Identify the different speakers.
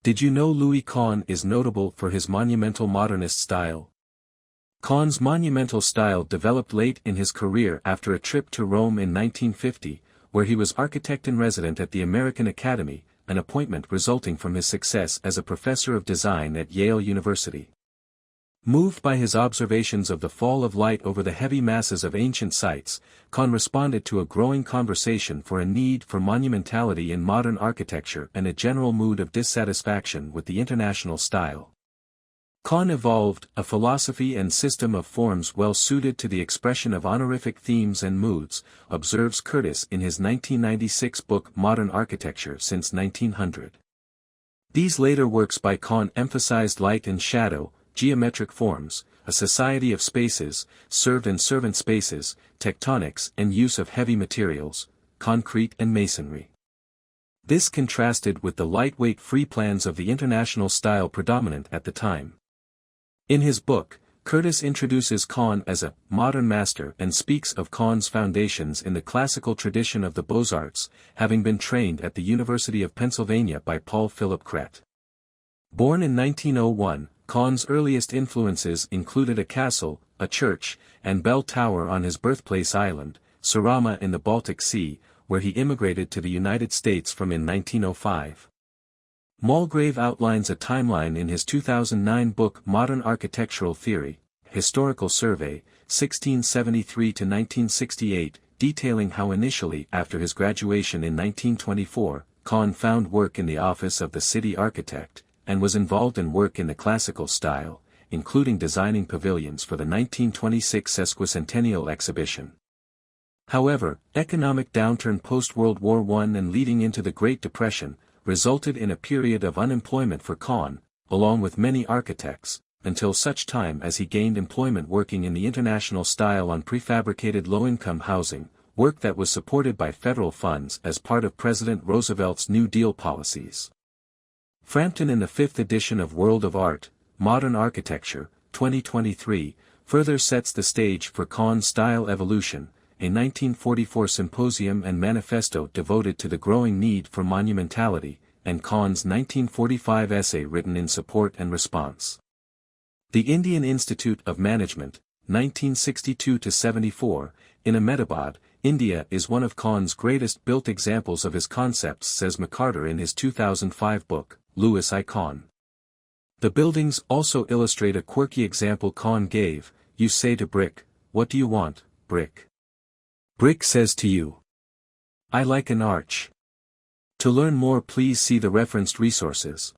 Speaker 1: Did you know Louis Kahn is notable for his monumental modernist style? Kahn's monumental style developed late in his career after a trip to Rome in 1950, where he was architect-in-resident at the American Academy, an appointment resulting from his success as a professor of design at Yale University. Moved by his observations of the fall of light over the heavy masses of ancient sites, Kahn responded to a growing conversation for a need for monumentality in modern architecture and a general mood of dissatisfaction with the international style. Kahn evolved a philosophy and system of forms well suited to the expression of honorific themes and moods, observes Curtis in his 1996 book Modern Architecture Since 1900. These later works by Kahn emphasized light and shadow, geometric forms, a society of spaces, served and servant spaces, tectonics and use of heavy materials, concrete and masonry. This contrasted with the lightweight free plans of the international style predominant at the time. In his book, Curtis introduces Kahn as a modern master and speaks of Kahn's foundations in the classical tradition of the Beaux-Arts, having been trained at the University of Pennsylvania by Paul Philip Cret. Born in 1901, Kahn's earliest influences included a castle, a church, and bell tower on his birthplace island, Surama in the Baltic Sea, where he immigrated to the United States from in 1905. Mulgrave outlines a timeline in his 2009 book Modern Architectural Theory, Historical Survey, 1673 to 1968, detailing how initially after his graduation in 1924, Kahn found work in the office of the city architect, and was involved in work in the classical style, including designing pavilions for the 1926 sesquicentennial exhibition. However, economic downturn post-World War I and leading into the Great Depression, resulted in a period of unemployment for Kahn, along with many architects, until such time as he gained employment working in the international style on prefabricated low-income housing, work that was supported by federal funds as part of President Roosevelt's New Deal policies. Frampton in the 5th edition of World of Art, Modern Architecture, 2023, further sets the stage for Kahn's style evolution, a 1944 symposium and manifesto devoted to the growing need for monumentality, and Kahn's 1945 essay written in support and response. The Indian Institute of Management, 1962-74, in Ahmedabad, India is one of Kahn's greatest built examples of his concepts, says McCarter in his 2005 book, Louis I. Kahn. The buildings also illustrate a quirky example Kahn gave: you say to brick, "What do you want, brick?" Brick says to you, "I like an arch." To learn more, please see the referenced resources.